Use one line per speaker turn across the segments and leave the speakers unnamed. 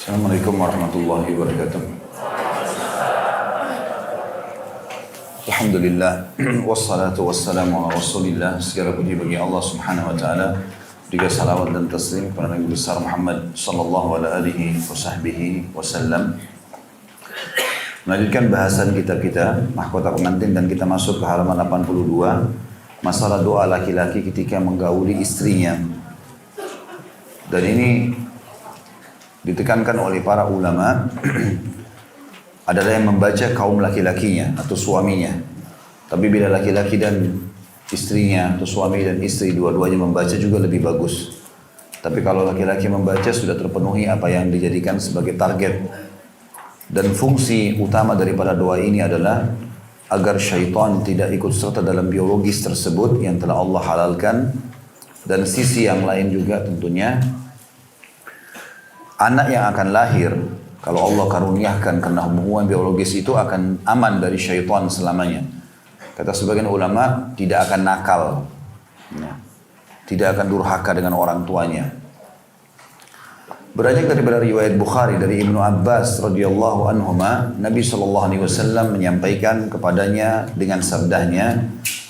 Assalamualaikum warahmatullahi wabarakatuh. Alhamdulillah wassalatu wassalamu ala rasulillah. Segala puji bagi Allah subhanahu wa ta'ala. Juga salawat dan taslim kepada Nabi besar Muhammad sallallahu alaihi wasallam. Melanjutkan bahasan kita mahkota pengantin, dan kita masuk ke halaman 82. Masalah doa laki-laki ketika menggauli istrinya. Dan ini ditekankan oleh para ulama adalah yang membaca kaum laki-lakinya atau suaminya. Tapi bila laki-laki dan istrinya atau suami dan istri dua-duanya membaca juga lebih bagus. Tapi kalau laki-laki membaca sudah terpenuhi apa yang dijadikan sebagai target. Dan fungsi utama daripada doa ini adalah agar syaitan tidak ikut serta dalam biologis tersebut yang telah Allah halalkan. Dan sisi yang lain juga tentunya anak yang akan lahir, kalau Allah karuniakan karena hubungan biologis itu akan aman dari syaitan selamanya. Kata sebagian ulama, tidak akan nakal, tidak akan durhaka dengan orang tuanya. Beranjak daripada riwayat Bukhari dari Ibnu Abbas radhiyallahu anhuma, Nabi SAW menyampaikan kepadanya dengan sabdanya,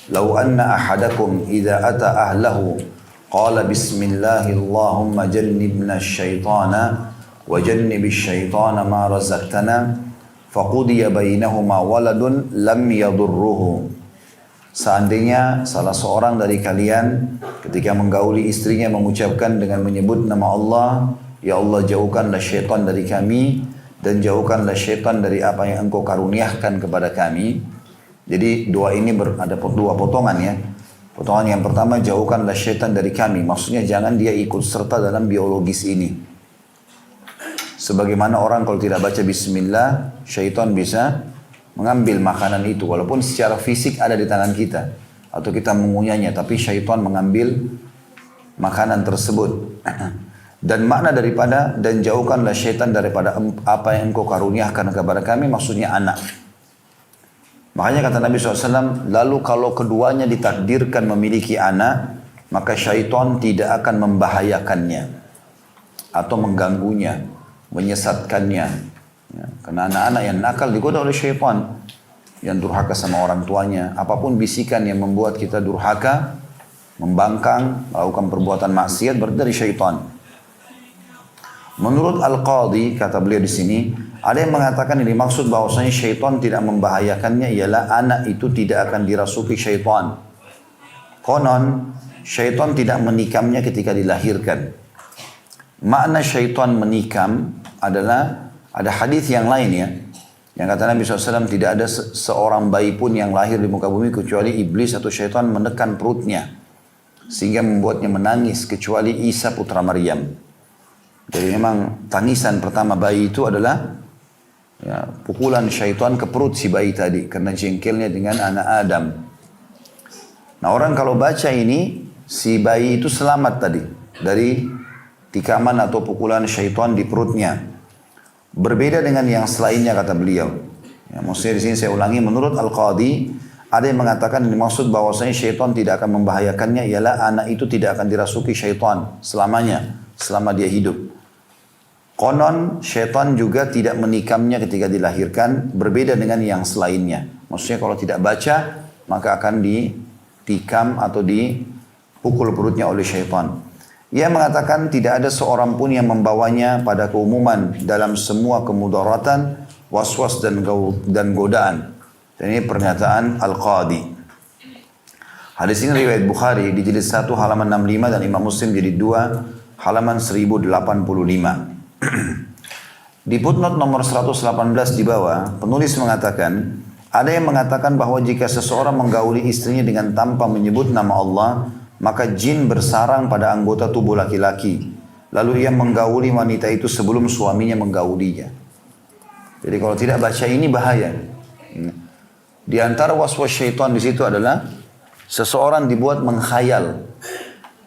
"Lau anna ahadakum idza ata ahlahu qala bismillahillahumma jannibna syaitana wa jannibish syaitana ma razaqtana faqudiya bainahuma waladun lam yadurruhu." Seandainya salah seorang dari kalian ketika menggauli istrinya mengucapkan dengan menyebut nama Allah, "Ya Allah, jauhkanlah syaitan dari kami dan jauhkanlah syaitan dari apa yang Engkau karuniakan kepada kami." Jadi doa ini ada dua potongan ya. Potongan yang pertama, jauhkanlah syaitan dari kami. Maksudnya jangan dia ikut serta dalam biologis ini. Sebagaimana orang kalau tidak baca bismillah, syaitan bisa mengambil makanan itu. Walaupun secara fisik ada di tangan kita. Atau kita mengunyahnya, tapi syaitan mengambil makanan tersebut. Dan makna daripada dan jauhkanlah syaitan daripada apa yang Engkau karuniakan kepada kami, maksudnya anak. Makanya kata Nabi SAW, lalu kalau keduanya ditakdirkan memiliki anak, maka syaitan tidak akan membahayakannya atau mengganggunya, menyesatkannya. Ya, karena anak-anak yang nakal digoda oleh syaitan, yang durhaka sama orang tuanya. Apapun bisikan yang membuat kita durhaka, membangkang, melakukan perbuatan maksiat, berarti dari syaitan. Menurut Al-Qadhi, kata beliau di sini, ada yang mengatakan ini maksud bahwasanya syaitan tidak membahayakannya ialah anak itu tidak akan dirasuki syaitan. Konon, syaitan tidak menikamnya ketika dilahirkan. Makna syaitan menikam adalah, ada hadis yang lain ya, yang kata Nabi SAW, tidak ada seorang bayi pun yang lahir di muka bumi kecuali iblis atau syaitan menekan perutnya sehingga membuatnya menangis, kecuali Isa putra Maryam. Jadi memang tangisan pertama bayi itu adalah ya, pukulan syaitan ke perut si bayi tadi karena jengkelnya dengan anak Adam. Nah, orang kalau baca ini, si bayi itu selamat tadi dari tikaman atau pukulan syaitan di perutnya. Berbeda dengan yang selainnya kata beliau. Ya, maksudnya di sini saya ulangi, menurut Al-Qadhi ada yang mengatakan dimaksud bahwasanya syaitan tidak akan membahayakannya ialah anak itu tidak akan dirasuki syaitan selamanya, selama dia hidup. Konon syaitan juga tidak menikamnya ketika dilahirkan, berbeda dengan yang selainnya. Maksudnya kalau tidak baca, maka akan ditikam atau dipukul perutnya oleh syaitan. Ia mengatakan tidak ada seorang pun yang membawanya pada keumuman dalam semua kemudaratan, waswas dan godaan. Dan ini pernyataan Al-Qadhi. Hadis ini riwayat Bukhari di jilid 1 halaman 65 dan Imam Muslim jilid 2 halaman 1085. Di footnote nomor 118 di bawah, penulis mengatakan, ada yang mengatakan bahwa jika seseorang menggauli istrinya dengan tanpa menyebut nama Allah, maka jin bersarang pada anggota tubuh laki-laki. Lalu ia menggauli wanita itu sebelum suaminya menggaulinya. Jadi kalau tidak baca ini bahaya. Di antara waswas syaitan di situ adalah seseorang dibuat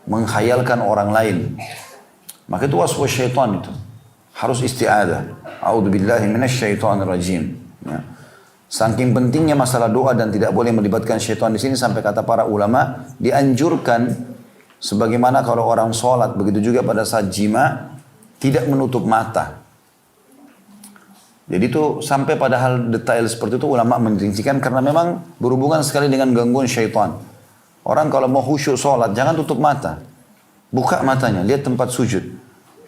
menghayalkan orang lain. Maka itu waswas syaitan itu. Harus isti'adah. A'udzubillahi minasyaitonirrajim. Ya. Saking pentingnya masalah doa dan tidak boleh melibatkan syaitan di sini sampai kata para ulama dianjurkan sebagaimana kalau orang sholat, begitu juga pada saat jima tidak menutup mata. Jadi itu sampai pada hal detail seperti itu ulama merincikan karena memang berhubungan sekali dengan gangguan syaitan. Orang kalau mau khusyuk sholat jangan tutup mata. Buka matanya, lihat tempat sujud.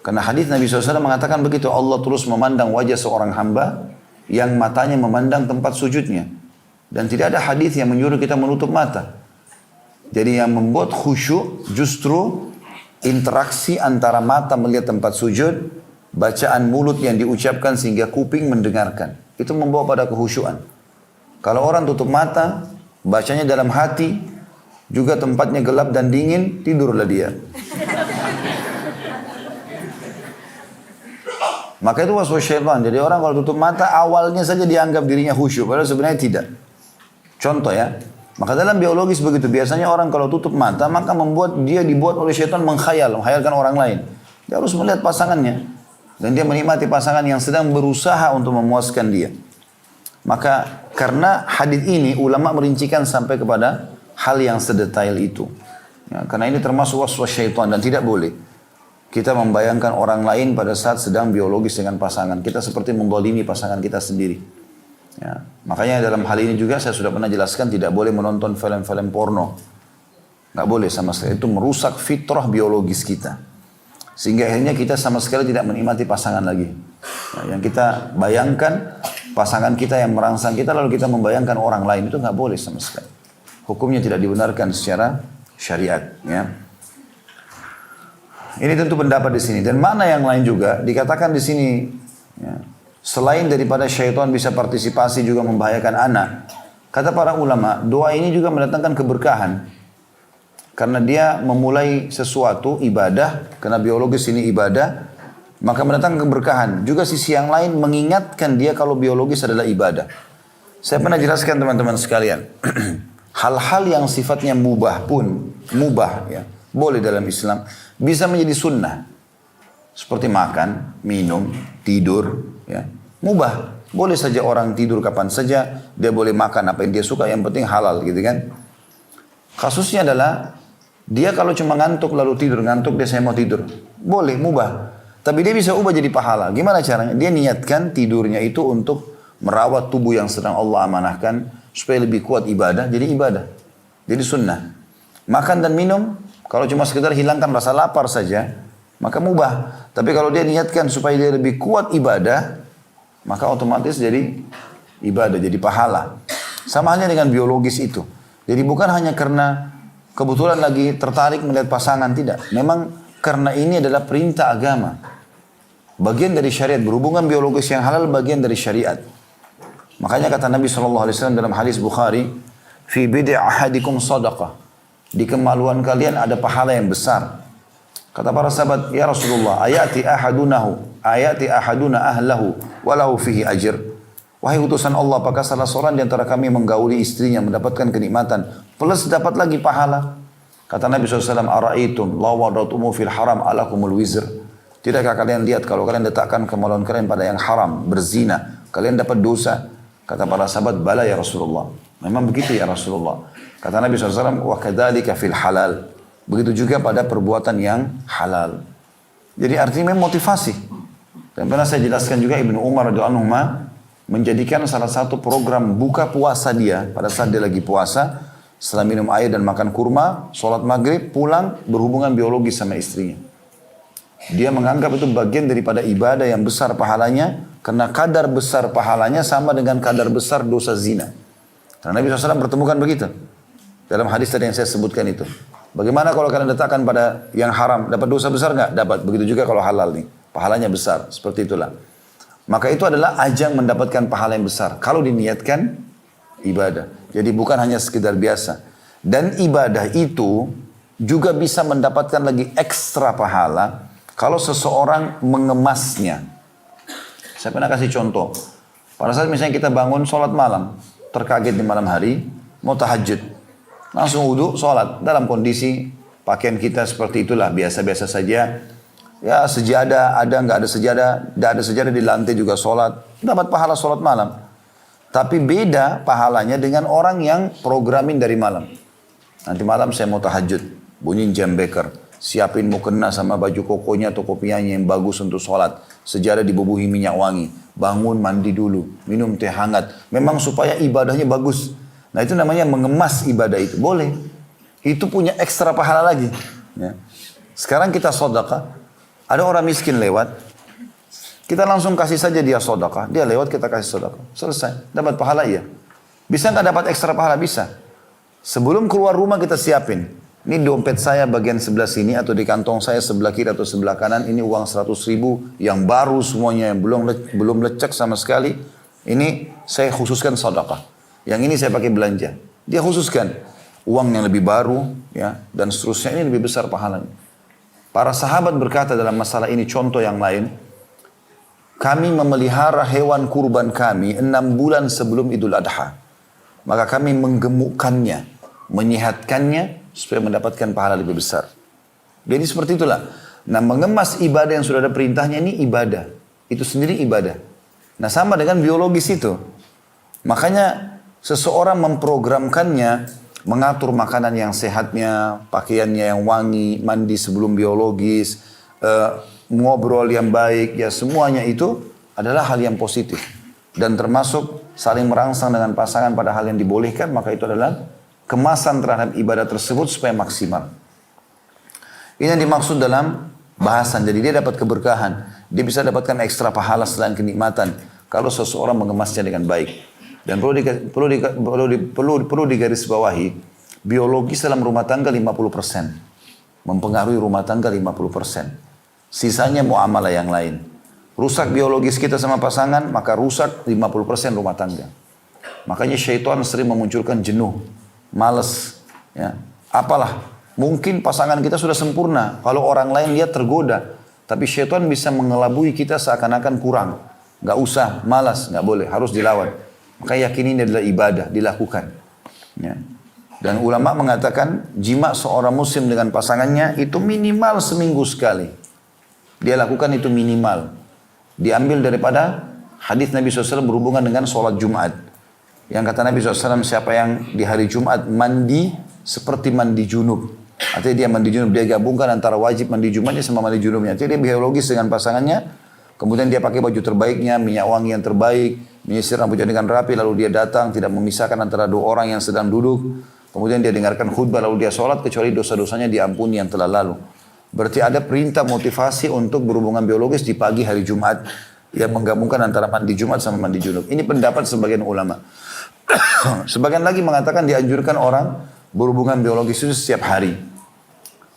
Karena hadis Nabi SAW mengatakan begitu, Allah terus memandang wajah seorang hamba yang matanya memandang tempat sujudnya. Dan tidak ada hadis yang menyuruh kita menutup mata. Jadi yang membuat khusyuk justru interaksi antara mata melihat tempat sujud, bacaan mulut yang diucapkan sehingga kuping mendengarkan. Itu membawa pada kehusyuan. Kalau orang tutup mata, bacanya dalam hati, juga tempatnya gelap dan dingin, tidurlah dia. Maka itu waswas syaitan. Jadi orang kalau tutup mata, awalnya saja dianggap dirinya khusyuk, padahal sebenarnya tidak. Contoh ya, maka dalam biologis begitu. Biasanya orang kalau tutup mata, maka dibuat oleh syaitan menghayalkan orang lain. Dia harus melihat pasangannya. Dan dia menikmati pasangan yang sedang berusaha untuk memuaskan dia. Maka karena hadis ini ulama merincikan sampai kepada hal yang sedetail itu. Ya, karena ini termasuk waswas syaitan dan tidak boleh. Kita membayangkan orang lain pada saat sedang biologis dengan pasangan. Kita seperti mendolimi pasangan kita sendiri. Ya, makanya dalam hal ini juga saya sudah pernah jelaskan tidak boleh menonton film-film porno. Nggak boleh sama sekali. Itu merusak fitrah biologis kita. Sehingga akhirnya kita sama sekali tidak menikmati pasangan lagi. Nah, yang kita bayangkan pasangan kita yang merangsang kita lalu kita membayangkan orang lain itu nggak boleh sama sekali. Hukumnya tidak dibenarkan secara syariat. Ya. Ini tentu pendapat di sini dan makna yang lain juga dikatakan di sini. Ya, selain daripada syaitan bisa partisipasi juga membahayakan anak. Kata para ulama doa ini juga mendatangkan keberkahan. Karena dia memulai sesuatu ibadah, karena biologis ini ibadah, maka mendatangkan keberkahan. Juga sisi yang lain mengingatkan dia kalau biologis adalah ibadah. Saya pernah jelaskan teman-teman sekalian, hal-hal yang sifatnya mubah pun, mubah ya, boleh dalam Islam, bisa menjadi sunnah. Seperti makan, minum, tidur, ya, mubah. Boleh saja orang tidur kapan saja, dia boleh makan apa yang dia suka, yang penting halal gitu kan. Kasusnya adalah, dia kalau cuma ngantuk lalu tidur, ngantuk dia saya mau tidur. Boleh, mubah. Tapi dia bisa ubah jadi pahala. Gimana caranya? Dia niatkan tidurnya itu untuk merawat tubuh yang sedang Allah amanahkan. Supaya lebih kuat ibadah, jadi ibadah. Jadi sunnah. Makan dan minum, kalau cuma sekedar hilangkan rasa lapar saja, maka mubah. Tapi kalau dia niatkan supaya dia lebih kuat ibadah, maka otomatis jadi ibadah, jadi pahala. Sama halnya dengan biologis itu. Jadi bukan hanya karena kebetulan lagi tertarik melihat pasangan, tidak. Memang karena ini adalah perintah agama. Bagian dari syariat, berhubungan biologis yang halal bagian dari syariat. Makanya kata Nabi SAW dalam hadis Bukhari, fi bid'i ahadikum sadaqah. Di kemaluan kalian ada pahala yang besar. Kata para sahabat, ya Rasulullah, ayati ahaduna ahlahu, walahu fihi ajr. Wahai utusan Allah, apakah salah seorang di antara kami menggauli istrinya mendapatkan kenikmatan plus dapat lagi pahala? Kata Nabi SAW, ara'aitum la wadatumu fil haram alakumul wizr. Tidakkah kalian lihat kalau kalian letakkan kemaluan kalian pada yang haram, berzina, kalian dapat dosa? Kata para sahabat, bala ya Rasulullah. Memang begitu ya Rasulullah. Kata Nabi SAW, wa kadzalika fil halal. Begitu juga pada perbuatan yang halal. Jadi artinya motivasi. Dan pernah saya jelaskan juga Ibnu Umar radhiyallahu anhu menjadikan salah satu program buka puasa dia pada saat dia lagi puasa, setelah minum air dan makan kurma, sholat maghrib, pulang berhubungan biologis sama istrinya. Dia menganggap itu bagian daripada ibadah yang besar pahalanya, karena kadar besar pahalanya sama dengan kadar besar dosa zina. Karena Nabi SAW bertemukan begitu. Dalam hadis tadi yang saya sebutkan itu. Bagaimana kalau kalian letakkan pada yang haram, dapat dosa besar nggak? Dapat. Begitu juga kalau halal nih, pahalanya besar. Seperti itulah. Maka itu adalah ajang mendapatkan pahala yang besar. Kalau diniatkan ibadah. Jadi bukan hanya sekedar biasa. Dan ibadah itu juga bisa mendapatkan lagi ekstra pahala kalau seseorang mengemasnya. Saya pernah kasih contoh. Pada saat misalnya kita bangun sholat malam, terkaget di malam hari, mau tahajud. Langsung wudhu, sholat. Dalam kondisi pakaian kita seperti itulah, biasa-biasa saja. Ya sejadah, nggak ada sejadah di lantai juga sholat. Dapat pahala sholat malam. Tapi beda pahalanya dengan orang yang programin dari malam. Nanti malam saya mau tahajud. Bunyiin jam beker. Siapin mukena sama baju kokonya atau kopiahnya yang bagus untuk sholat. sejadah dibubuhi minyak wangi, bangun mandi dulu, minum teh hangat. Memang supaya ibadahnya bagus. Nah itu namanya mengemas ibadah itu. Boleh. Itu punya ekstra pahala lagi. Ya. Sekarang kita sedekah, ada orang miskin lewat, kita langsung kasih saja dia sedekah. Dia lewat kita kasih sedekah. Selesai. Dapat pahala iya. Bisa nggak dapat ekstra pahala? Bisa. Sebelum keluar rumah kita siapin. Ini dompet saya bagian sebelah sini atau di kantong saya sebelah kiri atau sebelah kanan. Ini uang 100 ribu yang baru semuanya yang belum lecek sama sekali. Ini saya khususkan sedekah. Yang ini saya pakai belanja. Dia khususkan uang yang lebih baru ya dan seterusnya, ini lebih besar pahalanya. Para sahabat berkata dalam masalah ini contoh yang lain. Kami memelihara hewan kurban kami 6 bulan sebelum Idul Adha. Maka kami menggemukkannya, menyehatkannya supaya mendapatkan pahala lebih besar. Jadi seperti itulah. Nah mengemas ibadah yang sudah ada perintahnya ini ibadah. Itu sendiri ibadah. Nah sama dengan biologis itu. Makanya seseorang memprogramkannya, mengatur makanan yang sehatnya, pakaiannya yang wangi, mandi sebelum biologis, ngobrol yang baik, ya semuanya itu adalah hal yang positif. Dan termasuk saling merangsang dengan pasangan pada hal yang dibolehkan, maka itu adalah kemasan terhadap ibadah tersebut supaya maksimal. Ini yang dimaksud dalam bahasan. Jadi dia dapat keberkahan. Dia bisa dapatkan ekstra pahala selain kenikmatan. Kalau seseorang mengemasnya dengan baik. Dan perlu digarisbawahi, biologis dalam rumah tangga 50%. Mempengaruhi rumah tangga 50%. Sisanya muamalah yang lain. Rusak biologis kita sama pasangan, maka rusak 50% rumah tangga. Makanya syaitan sering memunculkan jenuh, malas, ya. Apalah, mungkin pasangan kita sudah sempurna. Kalau orang lain lihat tergoda, tapi syaitan bisa mengelabui kita seakan-akan kurang. Gak usah, malas, gak boleh, harus dilawan. Maka yakin ini adalah ibadah, dilakukan. Ya. Dan ulama mengatakan jima seorang muslim dengan pasangannya itu minimal seminggu sekali. Dia lakukan itu minimal. Diambil daripada hadis Nabi SAW berhubungan dengan sholat Jumat. Yang kata Nabi SAW, siapa yang di hari Jumat mandi seperti mandi junub. Artinya dia mandi junub, dia gabungkan antara wajib mandi Jumatnya sama mandi junubnya. Artinya dia biologis dengan pasangannya, kemudian dia pakai baju terbaiknya, minyak wangi yang terbaik, menyisir rambutnya dengan rapi, lalu dia datang, tidak memisahkan antara dua orang yang sedang duduk. Kemudian dia dengarkan khutbah, lalu dia sholat, kecuali dosa-dosanya diampuni yang telah lalu. Berarti ada perintah motivasi untuk berhubungan biologis di pagi hari Jumat, yang menggabungkan antara mandi Jumat sama mandi junub. Ini pendapat sebagian ulama. Sebagian lagi mengatakan dianjurkan orang berhubungan biologis itu setiap hari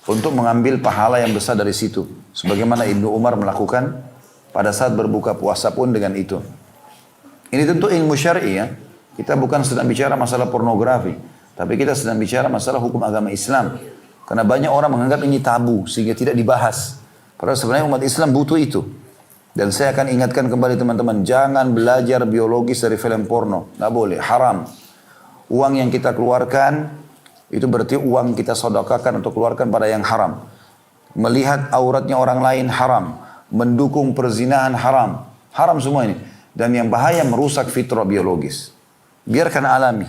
untuk mengambil pahala yang besar dari situ. Sebagaimana Ibnu Umar melakukan pada saat berbuka puasa pun dengan itu. Ini tentu ilmu syar'i ya. Kita bukan sedang bicara masalah pornografi, tapi kita sedang bicara masalah hukum agama Islam. Karena banyak orang menganggap ini tabu sehingga tidak dibahas. Padahal sebenarnya umat Islam butuh itu. Dan saya akan ingatkan kembali teman-teman, jangan belajar biologis dari film porno. Nggak boleh, haram. Uang yang kita keluarkan, itu berarti uang kita sedekahkan atau keluarkan pada yang haram. Melihat auratnya orang lain haram. Mendukung perzinahan haram. Haram semua ini. Dan yang bahaya merusak fitrah biologis. Biarkan alami.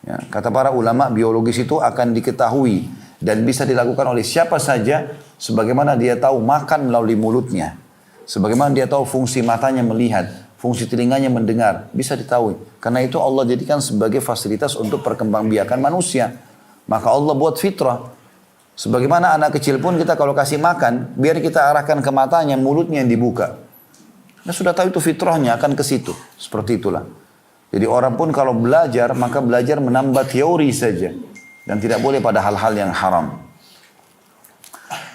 Ya, kata para ulama, biologis itu akan diketahui dan bisa dilakukan oleh siapa saja sebagaimana dia tahu makan melalui mulutnya. Sebagaimana dia tahu fungsi matanya melihat, fungsi telinganya mendengar, bisa ditahui. Karena itu Allah jadikan sebagai fasilitas untuk perkembangbiakan manusia. Maka Allah buat fitrah. Sebagaimana anak kecil pun kita kalau kasih makan, biar kita arahkan ke matanya, mulutnya yang dibuka. Nah sudah tahu itu fitrahnya akan ke situ. Seperti itulah. Jadi orang pun kalau belajar, maka belajar menambah teori saja. Dan tidak boleh pada hal-hal yang haram.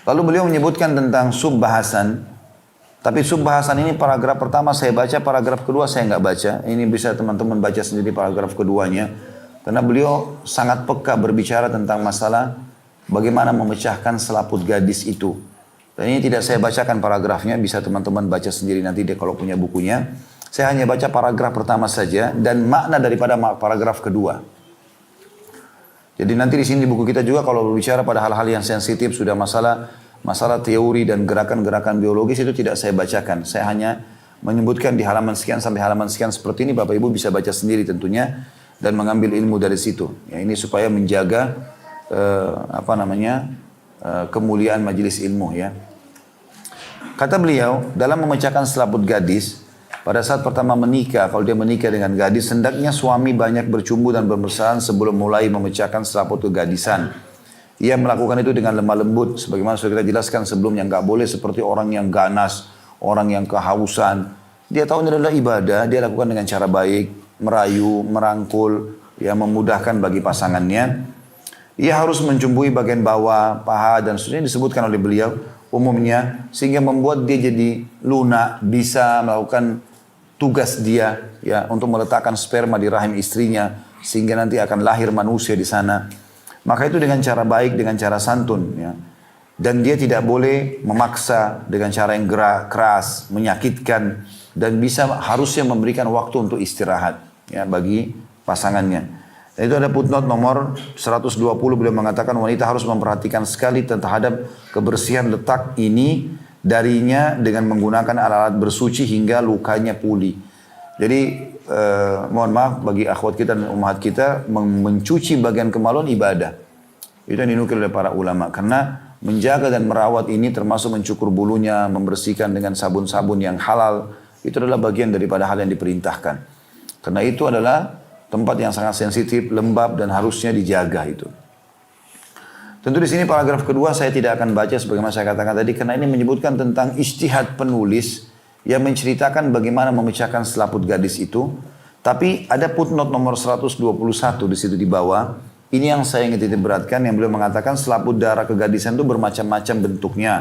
Lalu beliau menyebutkan tentang subbahasan. Tapi subbahasan ini paragraf pertama saya baca, paragraf kedua saya nggak baca. Ini bisa teman-teman baca sendiri paragraf keduanya. Karena beliau sangat peka berbicara tentang masalah bagaimana memecahkan selaput gadis itu. Dan ini tidak saya bacakan paragrafnya, bisa teman-teman baca sendiri nanti deh kalau punya bukunya. Saya hanya baca paragraf pertama saja dan makna daripada paragraf kedua. Jadi nanti di sini di buku kita juga kalau berbicara pada hal-hal yang sensitif sudah masalah teori dan gerakan-gerakan biologis itu tidak saya bacakan. Saya hanya menyebutkan di halaman sekian sampai halaman sekian seperti ini, Bapak Ibu bisa baca sendiri tentunya dan mengambil ilmu dari situ. Ya, ini supaya menjaga kemuliaan majelis ilmu ya. Kata beliau, dalam memecahkan selaput gadis, pada saat pertama menikah, kalau dia menikah dengan gadis, hendaknya suami banyak bercumbu dan bermesraan sebelum mulai memecahkan selaput kegadisan. Ia melakukan itu dengan lemah lembut, sebagaimana sudah kita jelaskan sebelumnya, nggak boleh seperti orang yang ganas, orang yang kehausan. Dia tahu ini adalah ibadah, dia lakukan dengan cara baik, merayu, merangkul, ya memudahkan bagi pasangannya. Ia harus mencumbui bagian bawah, paha, dan seterusnya disebutkan oleh beliau umumnya, sehingga membuat dia jadi lunak, bisa melakukan tugas dia ya untuk meletakkan sperma di rahim istrinya, sehingga nanti akan lahir manusia di sana. Maka itu dengan cara baik, dengan cara santun ya. Dan dia tidak boleh memaksa dengan cara yang keras, menyakitkan, dan harusnya memberikan waktu untuk istirahat ya bagi pasangannya. Dan itu ada footnote nomor 120, beliau mengatakan wanita harus memperhatikan sekali terhadap kebersihan letak ini darinya dengan menggunakan alat-alat bersuci hingga lukanya pulih. Jadi mohon maaf bagi akhwat kita dan ummahat kita, mencuci bagian kemaluan ibadah. Itu yang dinukil oleh para ulama. Karena menjaga dan merawat ini termasuk mencukur bulunya, membersihkan dengan sabun-sabun yang halal. Itu adalah bagian daripada hal yang diperintahkan. Karena itu adalah tempat yang sangat sensitif, lembab, dan harusnya dijaga itu. Tentu di sini paragraf kedua saya tidak akan baca sebagaimana saya katakan tadi, karena ini menyebutkan tentang ijtihad penulis yang menceritakan bagaimana memecahkan selaput gadis itu. Tapi ada footnote nomor 121 di situ di bawah. Ini yang saya ingin titik beratkan, yang beliau mengatakan selaput darah kegadisan itu bermacam-macam bentuknya.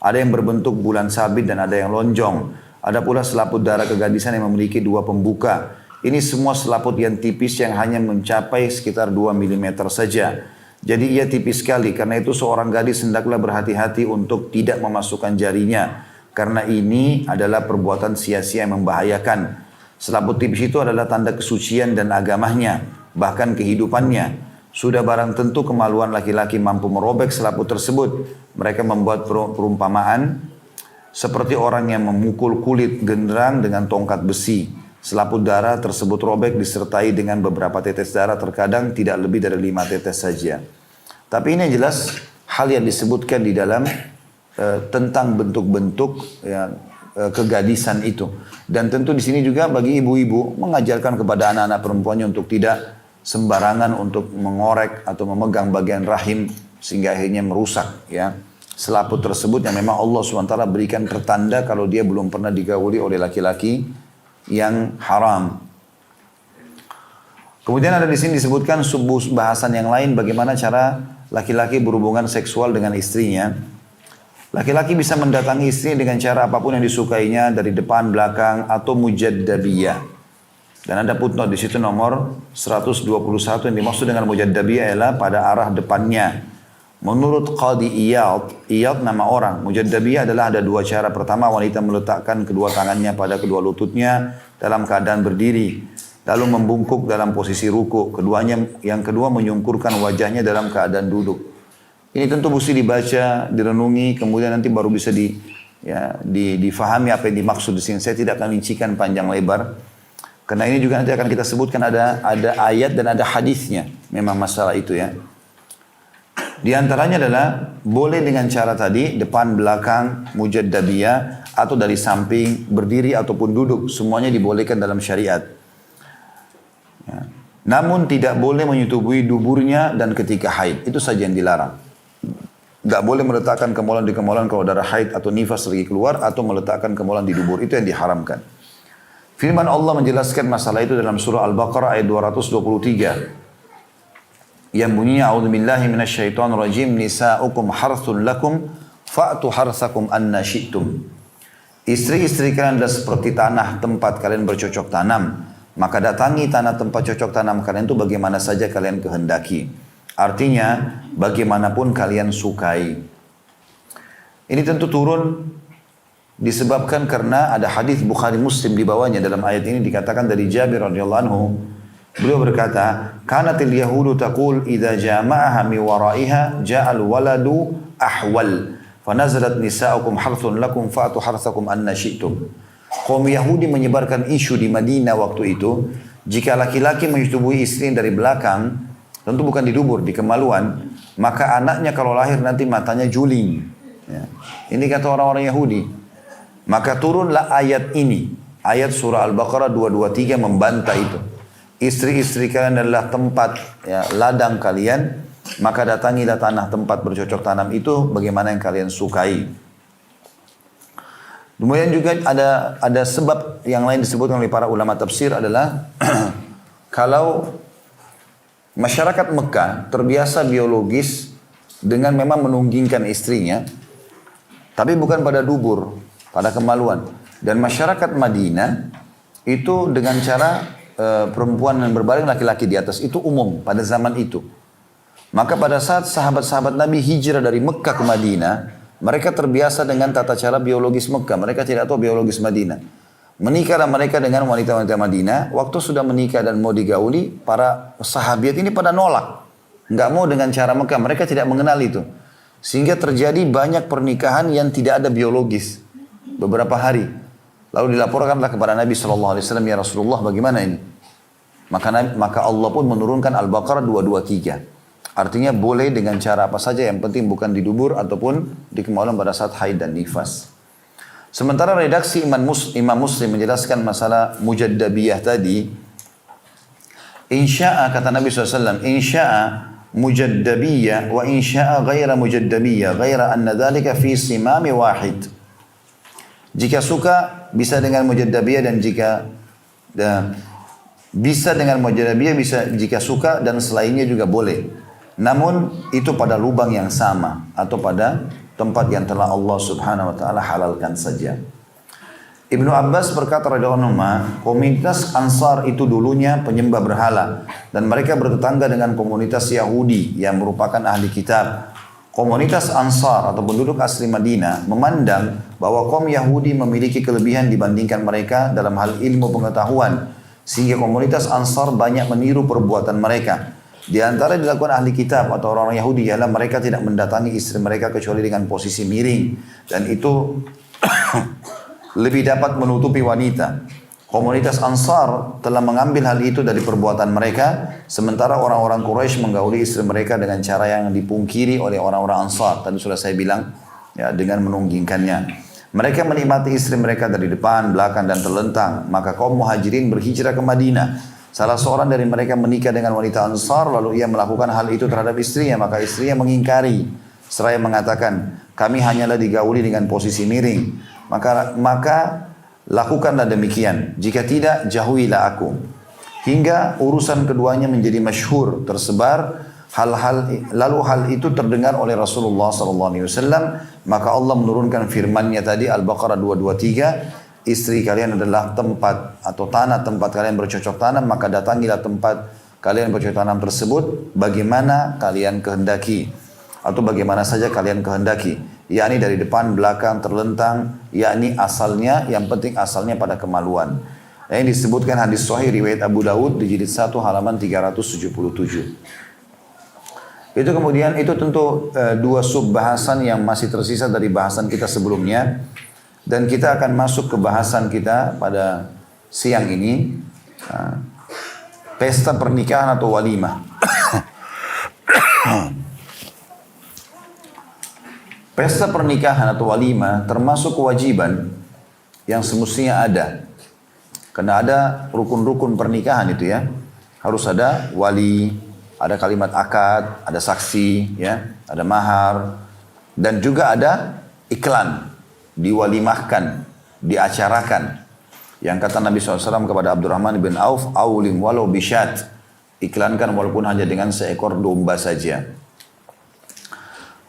Ada yang berbentuk bulan sabit dan ada yang lonjong. Ada pula selaput darah kegadisan yang memiliki dua pembuka. Ini semua selaput yang tipis yang hanya mencapai sekitar 2 mm saja. Jadi ia tipis sekali, karena itu seorang gadis hendaklah berhati-hati untuk tidak memasukkan jarinya. Karena ini adalah perbuatan sia-sia yang membahayakan. Selaput tipis itu adalah tanda kesucian dan agamanya, bahkan kehidupannya. Sudah barang tentu kemaluan laki-laki mampu merobek selaput tersebut. Mereka membuat perumpamaan seperti orang yang memukul kulit genderang dengan tongkat besi. Selaput darah tersebut robek disertai dengan beberapa tetes darah, terkadang tidak lebih dari 5 tetes saja. Tapi ini jelas hal yang disebutkan di dalam tentang bentuk-bentuk ya, kegadisan itu. Dan tentu di sini juga bagi ibu-ibu mengajarkan kepada anak-anak perempuannya untuk tidak sembarangan untuk mengorek atau memegang bagian rahim sehingga akhirnya merusak ya selaput tersebut yang memang Allah SWT berikan pertanda kalau dia belum pernah digauli oleh laki-laki yang haram. Kemudian ada di sini disebutkan sebuah bahasan yang lain bagaimana cara laki-laki berhubungan seksual dengan istrinya. Laki-laki bisa mendatangi istrinya dengan cara apapun yang disukainya dari depan, belakang atau mujaddabiyah. Dan ada footnote di situ nomor 121 yang dimaksud dengan mujaddabiyah ialah pada arah depannya. Menurut Qadi Iyad nama orang. Mujaddabiyah adalah ada dua cara. Pertama, wanita meletakkan kedua tangannya pada kedua lututnya dalam keadaan berdiri, lalu membungkuk dalam posisi ruku. Yang kedua menyungkurkan wajahnya dalam keadaan duduk. Ini tentu mesti dibaca, direnungi, kemudian nanti baru bisa difahami apa yang dimaksud di sini. Saya tidak akan rincikan panjang lebar, karena ini juga nanti akan kita sebutkan ada ayat dan ada hadisnya. Memang masalah itu ya. Di antaranya adalah boleh dengan cara tadi depan, belakang, mujaddabiyah atau dari samping, berdiri ataupun duduk, semuanya dibolehkan dalam syariat. Ya. Namun tidak boleh menyetubuhi duburnya dan ketika haid, itu saja yang dilarang. Gak boleh meletakkan kemaluan di kemaluan kalau darah haid atau nifas lagi keluar, atau meletakkan kemaluan di dubur, itu yang diharamkan. Firman Allah menjelaskan masalah itu dalam surah Al-Baqarah ayat 223. Yang bunyinya a'udzubillahi minasyaitonirrajim, nisa'ukum harthun lakum fa'tu harthakum anna syi'tum. Istri-istri kalian adalah seperti tanah tempat kalian bercocok tanam, maka datangi tanah tempat cocok tanam kalian itu bagaimana saja kalian kehendaki. Artinya bagaimanapun kalian sukai. Ini tentu turun disebabkan karena ada hadis Bukhari Muslim di bawahnya. Dalam ayat ini dikatakan dari Jabir radhiyallahu anhu, beliau berkata, "Kanatil yahudu taqul idza jama'aha mi waraiha ja'al waladu ahwal, fanazalat nisa'ukum harthun lakum fa'tu harthakum anna syi'tum." Kaum Yahudi menyebarkan isu di Madinah waktu itu, jika laki-laki menyetubuhi istri dari belakang, tentu bukan di dubur, di kemaluan, maka anaknya kalau lahir nanti matanya juling. Ya. Ini kata orang-orang Yahudi. Maka turunlah ayat ini. Ayat surah Al-Baqarah 223 membantah itu. Istri-istri kalian adalah tempat ya, ladang kalian. Maka datangilah tanah tempat bercocok tanam itu bagaimana yang kalian sukai. Kemudian juga ada sebab yang lain disebutkan oleh para ulama tafsir adalah kalau masyarakat Mekah terbiasa biologis dengan memang menunggingkan istrinya, tapi bukan pada dubur, pada kemaluan. Dan masyarakat Madinah itu dengan cara perempuan yang berbaring laki-laki di atas itu umum pada zaman itu. Maka pada saat sahabat-sahabat Nabi hijrah dari Mekah ke Madinah, mereka terbiasa dengan tata cara biologis Mekah. Mereka tidak tahu biologis Madinah. Menikahlah mereka dengan wanita-wanita Madinah. Waktu sudah menikah dan mau digauli, para sahabat ini pada nolak. Nggak mau dengan cara Mekah. Mereka tidak mengenal itu. Sehingga terjadi banyak pernikahan yang tidak ada biologis. Beberapa hari. Lalu dilaporkanlah kepada Nabi SAW, ya Rasulullah bagaimana ini? Maka Allah pun menurunkan Al-Baqarah 223. Artinya boleh dengan cara apa saja, yang penting bukan di dubur ataupun di kemaluan pada saat haid dan nifas. Sementara redaksi Imam Muslim menjelaskan masalah mujaddabiyah tadi. Insya'a kata Nabi SAW, insya'a mujaddabiyah wa insya'a ghaira mujaddabiyah, ghaira anna dhalika fi simami wahid. Jika suka bisa dengan mujaddabiyah dan jika bisa dengan mujaddabiyah, bisa jika suka dan selainnya juga boleh. Namun itu pada lubang yang sama atau pada tempat yang telah Allah Subhanahu wa taala halalkan saja. Ibnu Abbas berkata radhiyallahu anhu, komunitas Ansar itu dulunya penyembah berhala dan mereka bertetangga dengan komunitas Yahudi yang merupakan ahli kitab. Komunitas Ansar atau penduduk asli Madinah memandang bahwa kaum Yahudi memiliki kelebihan dibandingkan mereka dalam hal ilmu pengetahuan, sehingga komunitas Ansar banyak meniru perbuatan mereka. Di antara yang dilakukan ahli kitab atau orang-orang Yahudi ialah mereka tidak mendatangi istri mereka kecuali dengan posisi miring. Dan itu lebih dapat menutupi wanita. Komunitas Ansar telah mengambil hal itu dari perbuatan mereka. Sementara orang-orang Quraisy menggauli istri mereka dengan cara yang dipungkiri oleh orang-orang Ansar. Tadi sudah saya bilang ya, dengan menunggingkannya. Mereka menikmati istri mereka dari depan, belakang dan terlentang. Maka kaum muhajirin berhijrah ke Madinah. Salah seorang dari mereka menikah dengan wanita Ansar, lalu ia melakukan hal itu terhadap istrinya, maka istrinya mengingkari. Seraya mengatakan, kami hanyalah digauli dengan posisi miring. Maka lakukanlah demikian. Jika tidak, jauhilah aku. Hingga urusan keduanya menjadi masyhur, tersebar. Lalu hal itu terdengar oleh Rasulullah SAW. Maka Allah menurunkan firman-Nya tadi, Al-Baqarah 223. Istri kalian adalah tempat atau tanah tempat kalian bercocok tanam, maka datangilah tempat kalian bercocok tanam tersebut bagaimana kalian kehendaki atau bagaimana saja kalian kehendaki, yakni dari depan, belakang, terlentang, yakni asalnya, yang penting asalnya pada kemaluan. Yang disebutkan hadis sahih riwayat Abu Daud di jilid 1 halaman 377. Itu kemudian itu tentu dua sub bahasan yang masih tersisa dari bahasan kita sebelumnya. Dan kita akan masuk ke bahasan kita pada siang ini. Pesta pernikahan atau walimah. Pesta pernikahan atau walimah termasuk kewajiban yang semestinya ada. Karena ada rukun-rukun pernikahan itu ya. Harus ada wali, ada kalimat akad, ada saksi, ya, ada mahar. Dan juga ada iklan. Diwalimahkan, diacarakan. Yang kata Nabi SAW kepada Abdurrahman bin Auf, awlim walau bisyat. Iklankan walaupun hanya dengan seekor domba saja.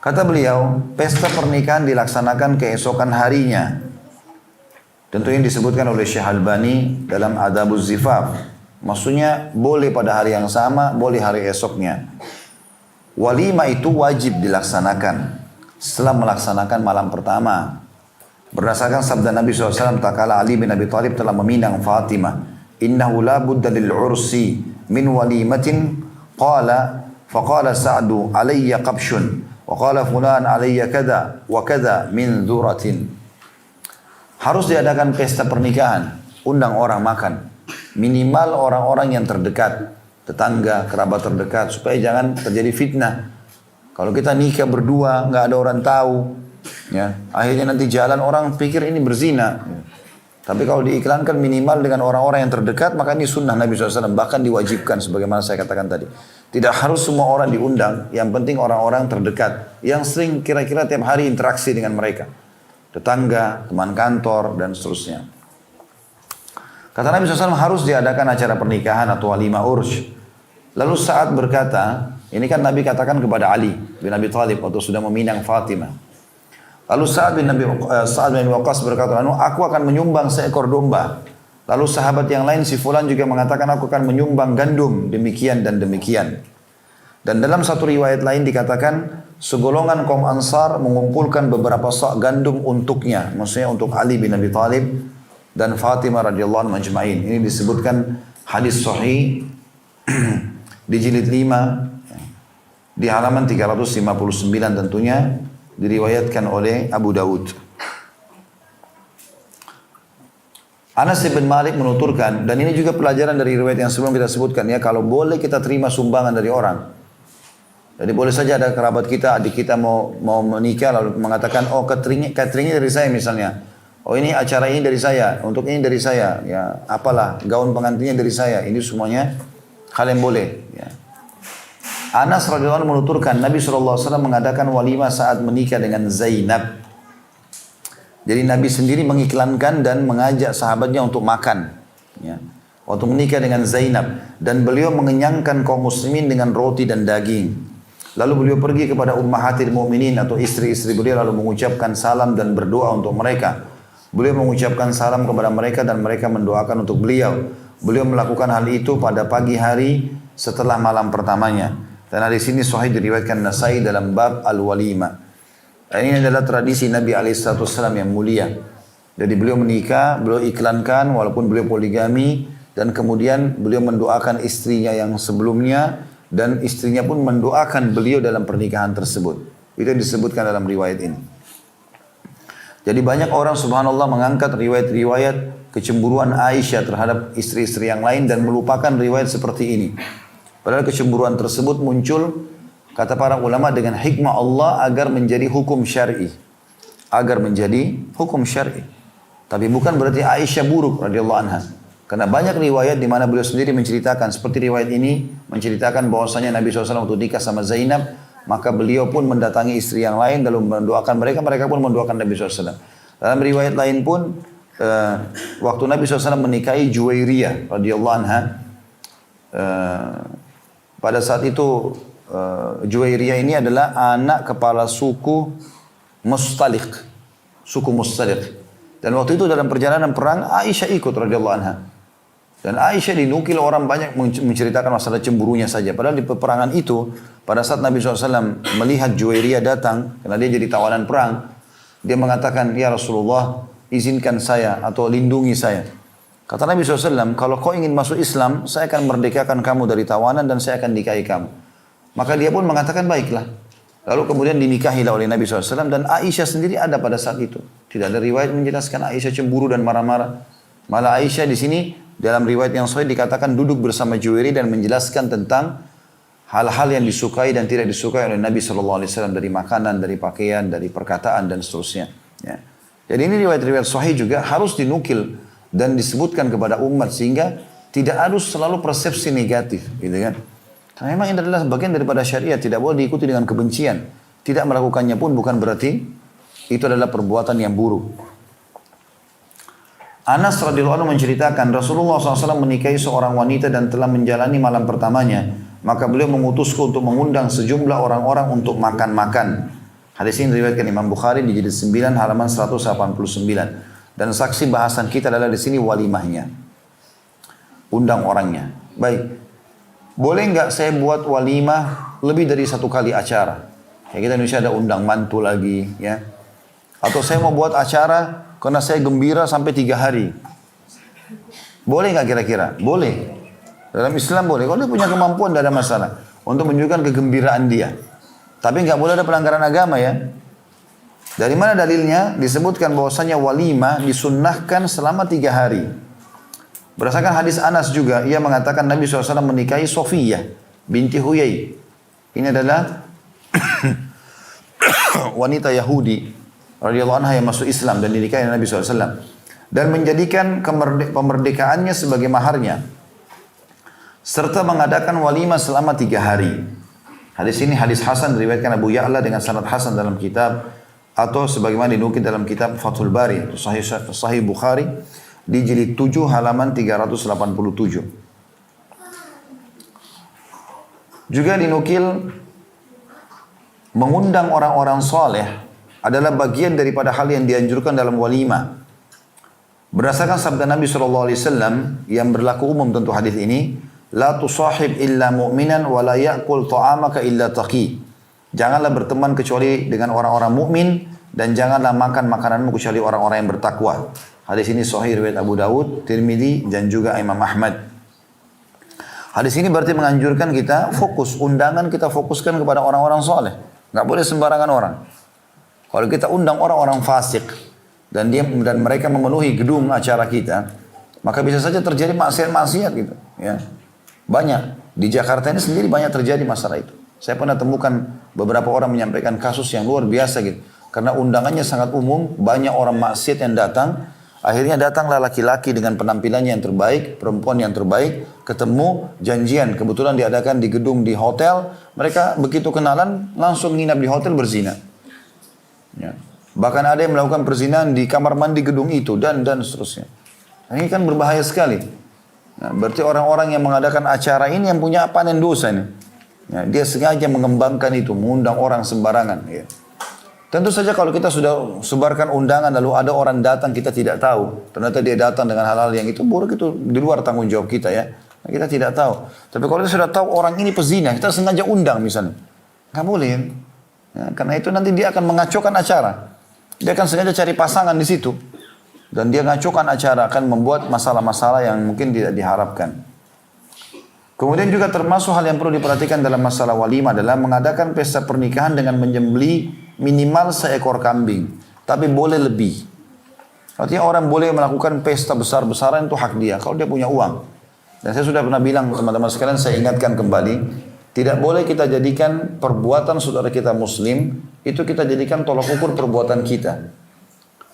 Kata beliau, pesta pernikahan dilaksanakan keesokan harinya. Tentu ini disebutkan oleh Syekh Albani dalam Adabuz Zifaf. Maksudnya boleh pada hari yang sama, boleh hari esoknya. Walimah itu wajib dilaksanakan setelah melaksanakan malam pertama. Berdasarkan sabda Nabi SAW, tak kala Ali bin Abi Thalib telah meminang Fatimah, innahu la budda lil ursi min walimatin, faqala Sa'du alayya qabshun, wa qala fulan alayya kada wa kada min dhuratin. Harus diadakan pesta pernikahan, undang orang makan, minimal orang-orang yang terdekat, tetangga, kerabat terdekat, supaya jangan terjadi fitnah. Kalau kita nikah berdua, nggak ada orang tahu, Ya, akhirnya nanti jalan orang pikir ini berzina. Tapi kalau diiklankan minimal dengan orang-orang yang terdekat, maka ini sunnah Nabi SAW. Bahkan diwajibkan sebagaimana saya katakan tadi. Tidak harus semua orang diundang, yang penting orang-orang terdekat. Yang sering kira-kira tiap hari interaksi dengan mereka. Tetangga, teman kantor, dan seterusnya. Kata Nabi SAW harus diadakan acara pernikahan atau walimah urj. Lalu saat berkata, ini kan Nabi katakan kepada Ali bin Abi Thalib waktu sudah meminang Fatimah. Lalu Sa'ad bin Waqqas berkata, aku akan menyumbang seekor domba. Lalu sahabat yang lain si fulan juga mengatakan aku akan menyumbang gandum, demikian dan demikian. Dan dalam satu riwayat lain dikatakan segolongan kaum Ansar mengumpulkan beberapa sak gandum untuknya, maksudnya untuk Ali bin Abi Thalib dan Fatimah radhiyallahu anha majma'in. Ini disebutkan hadis sahih di jilid 5 di halaman 359 tentunya, diriwayatkan oleh Abu Dawud. Anas bin Malik menuturkan, dan ini juga pelajaran dari riwayat yang sebelum kita sebutkan ya, kalau boleh kita terima sumbangan dari orang. Jadi boleh saja ada kerabat kita, adik kita mau menikah lalu mengatakan, oh cateringnya dari saya misalnya. Oh ini acara ini dari saya, untuk ini dari saya, ya apalah gaun pengantinnya dari saya. Ini semuanya hal yang boleh. Ya. Anas radhiyallahu anhu menuturkan Nabi SAW mengadakan walimah saat menikah dengan Zainab. Jadi Nabi sendiri mengiklankan dan mengajak sahabatnya untuk makan. Ya. Waktu menikah dengan Zainab. Dan beliau mengenyangkan kaum muslimin dengan roti dan daging. Lalu beliau pergi kepada ummahatil mu'minin atau istri-istri beliau lalu mengucapkan salam dan berdoa untuk mereka. Beliau mengucapkan salam kepada mereka dan mereka mendoakan untuk beliau. Beliau melakukan hal itu pada pagi hari setelah malam pertamanya. Dan di sini sahih diriwayatkan Nasai dalam bab al-walimah. Ini adalah tradisi Nabi SAW yang mulia. Jadi beliau menikah, beliau iklankan walaupun beliau poligami. Dan kemudian beliau mendoakan istrinya yang sebelumnya. Dan istrinya pun mendoakan beliau dalam pernikahan tersebut. Itu yang disebutkan dalam riwayat ini. Jadi banyak orang subhanallah mengangkat riwayat-riwayat kecemburuan Aisyah terhadap istri-istri yang lain. Dan melupakan riwayat seperti ini. Padahal kecemburuan tersebut muncul, kata para ulama, dengan hikmah Allah agar menjadi hukum syar'i. Agar menjadi hukum syar'i. Tapi bukan berarti Aisyah buruk radhiyallahu anha. Karena banyak riwayat di mana beliau sendiri menceritakan, seperti riwayat ini, menceritakan bahwasanya Nabi SAW waktu nikah sama Zainab, maka beliau pun mendatangi istri yang lain, lalu mendoakan mereka, mereka pun mendoakan Nabi SAW. Dalam riwayat lain pun, waktu Nabi SAW menikahi Juwairiyah radhiyallahu anha, pada saat itu Juwairiyah ini adalah anak kepala suku Mustaliq. Suku Mustaliq. Dan waktu itu dalam perjalanan perang Aisyah ikut radhiyallahu anha. Dan Aisyah dinukil orang banyak menceritakan masalah cemburunya saja. Padahal di peperangan itu pada saat Nabi SAW melihat Juwairiyah datang karena dia jadi tawanan perang, dia mengatakan, ya Rasulullah izinkan saya atau lindungi saya. Kata Nabi SAW, kalau kau ingin masuk Islam, saya akan merdekakan kamu dari tawanan dan saya akan nikahi kamu. Maka dia pun mengatakan baiklah. Lalu kemudian dinikahilah oleh Nabi SAW dan Aisyah sendiri ada pada saat itu. Tidak ada riwayat menjelaskan Aisyah cemburu dan marah-marah. Malah Aisyah di sini dalam riwayat yang sahih dikatakan duduk bersama Juwairiyah dan menjelaskan tentang hal-hal yang disukai dan tidak disukai oleh Nabi SAW dari makanan, dari pakaian, dari perkataan dan seterusnya. Ya. Jadi ini riwayat-riwayat sahih juga harus dinukil dan disebutkan kepada umat sehingga tidak harus selalu persepsi negatif, gitu kan? Karena memang ini adalah bagian daripada syariat, tidak boleh diikuti dengan kebencian. Tidak melakukannya pun bukan berarti itu adalah perbuatan yang buruk. Anas radhiyallahu anhu menceritakan Rasulullah SAW menikahi seorang wanita dan telah menjalani malam pertamanya, maka beliau mengutusku untuk mengundang sejumlah orang-orang untuk makan-makan. Hadis ini diriwayatkan Imam Bukhari di jilid 9 halaman 189. Dan saksi bahasan kita adalah di sini walimahnya. Undang orangnya. Baik. Boleh nggak saya buat walimah lebih dari satu kali acara? Ya kita Indonesia ada undang mantu lagi, ya. Atau saya mau buat acara karena saya gembira sampai 3 hari. Boleh nggak kira-kira? Boleh. Dalam Islam boleh. Kalau dia punya kemampuan tidak ada masalah untuk menunjukkan kegembiraan dia. Tapi nggak boleh ada pelanggaran agama ya. Dari mana dalilnya? Disebutkan bahwasanya walimah disunnahkan selama 3 hari. Berdasarkan hadis Anas juga, ia mengatakan Nabi SAW menikahi Sofiyah binti Huyai. Ini adalah wanita Yahudi radhiyallahu anha yang masuk Islam dan dinikahi Nabi SAW. Dan menjadikan pemerdekaannya sebagai maharnya. Serta mengadakan walimah selama 3 hari. Hadis ini hadis Hasan diriwayatkan Abu Ya'la dengan sanad Hasan dalam kitab atau sebagaimana dinukil dalam kitab Fathul Bari atau Sahih Bukhari di jilid 7 halaman 387. Juga dinukil mengundang orang-orang soleh adalah bagian daripada hal yang dianjurkan dalam walimah. Berdasarkan sabda Nabi SAW yang berlaku umum tentu hadis ini, la tusahib illa mu'minan wa la ya'kul ta'amaka illa taqi. Janganlah berteman kecuali dengan orang-orang mukmin dan janganlah makan makananmu kecuali orang-orang yang bertakwa. Hadis ini sahih riwayat Abu Dawud, Tirmidzi dan juga Imam Ahmad. Hadis ini berarti menganjurkan kita fokus, undangan kita fokuskan kepada orang-orang soleh. Nggak boleh sembarangan orang. Kalau kita undang orang-orang fasik dan mereka memenuhi gedung acara kita, maka bisa saja terjadi maksiat-maksiat gitu. Ya. Banyak. Di Jakarta ini sendiri banyak terjadi masalah itu. Saya pernah temukan beberapa orang menyampaikan kasus yang luar biasa gitu. Karena undangannya sangat umum, banyak orang maksiat yang datang. Akhirnya datanglah laki-laki dengan penampilannya yang terbaik, perempuan yang terbaik, ketemu, janjian. Kebetulan diadakan di gedung di hotel. Mereka begitu kenalan, langsung nginap di hotel berzina. Ya. Bahkan ada yang melakukan perzinahan di kamar mandi gedung itu dan seterusnya. Ini kan berbahaya sekali. Nah, berarti orang-orang yang mengadakan acara ini yang punya panen dosa ini. Ya, dia sengaja mengembangkan itu, mengundang orang sembarangan. Ya. Tentu saja kalau kita sudah sebarkan undangan lalu ada orang datang kita tidak tahu. Ternyata dia datang dengan hal-hal yang itu buruk, itu di luar tanggung jawab kita ya. Nah, kita tidak tahu. Tapi kalau kita sudah tahu orang ini pezina, kita sengaja undang misalnya. Nggak boleh. Ya, karena itu nanti dia akan mengacaukan acara. Dia akan sengaja cari pasangan di situ. Dan dia ngacaukan acara, akan membuat masalah-masalah yang mungkin tidak diharapkan. Kemudian juga termasuk hal yang perlu diperhatikan dalam masalah walimah adalah mengadakan pesta pernikahan dengan menyembelih minimal seekor kambing. Tapi boleh lebih. Artinya orang boleh melakukan pesta besar-besaran itu hak dia. Kalau dia punya uang. Dan saya sudah pernah bilang teman-teman sekalian, saya ingatkan kembali. Tidak boleh kita jadikan perbuatan saudara kita muslim, itu kita jadikan tolak ukur perbuatan kita.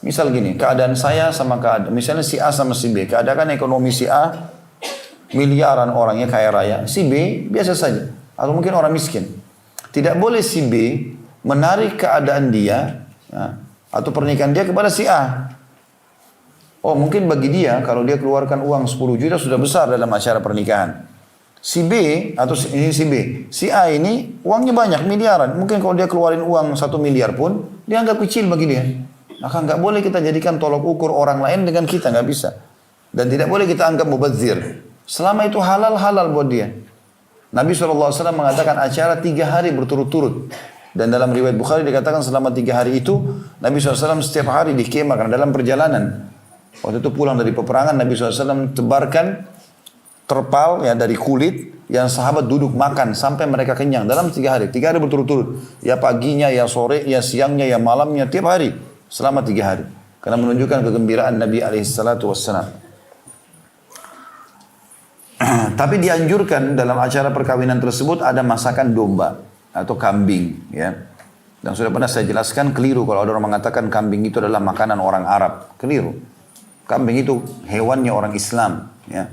Misal gini, keadaan saya sama keadaan, misalnya si A sama si B. Keadaan ekonomi si A, miliaran orangnya kaya raya. Si B biasa saja. Atau mungkin orang miskin. Tidak boleh si B menarik keadaan dia ya, atau pernikahan dia kepada si A. Oh mungkin bagi dia kalau dia keluarkan uang 10 juta sudah besar dalam acara pernikahan. Si B atau ini si B, si A ini uangnya banyak miliaran. Mungkin kalau dia keluarin uang 1 miliar pun dia anggap kecil bagi dia. Maka nggak boleh kita jadikan tolok ukur orang lain dengan kita, nggak bisa. Dan tidak boleh kita anggap mubazir. Selama itu halal buat dia. Nabi SAW mengatakan acara 3 hari berturut-turut. Dan dalam riwayat Bukhari dikatakan selama 3 hari itu Nabi SAW setiap hari di kemah karena dalam perjalanan. Waktu itu pulang dari peperangan Nabi SAW tebarkan terpal ya dari kulit yang sahabat duduk makan sampai mereka kenyang dalam 3 hari. 3 hari berturut-turut. Ya paginya, ya sore, ya siangnya, ya malamnya, tiap hari. Selama 3 hari. Karena menunjukkan kegembiraan Nabi SAW. Tapi dianjurkan dalam acara perkawinan tersebut ada masakan domba atau kambing. Ya. Dan sudah pernah saya jelaskan keliru kalau ada orang mengatakan kambing itu adalah makanan orang Arab. Keliru. Kambing itu hewannya orang Islam. Ya.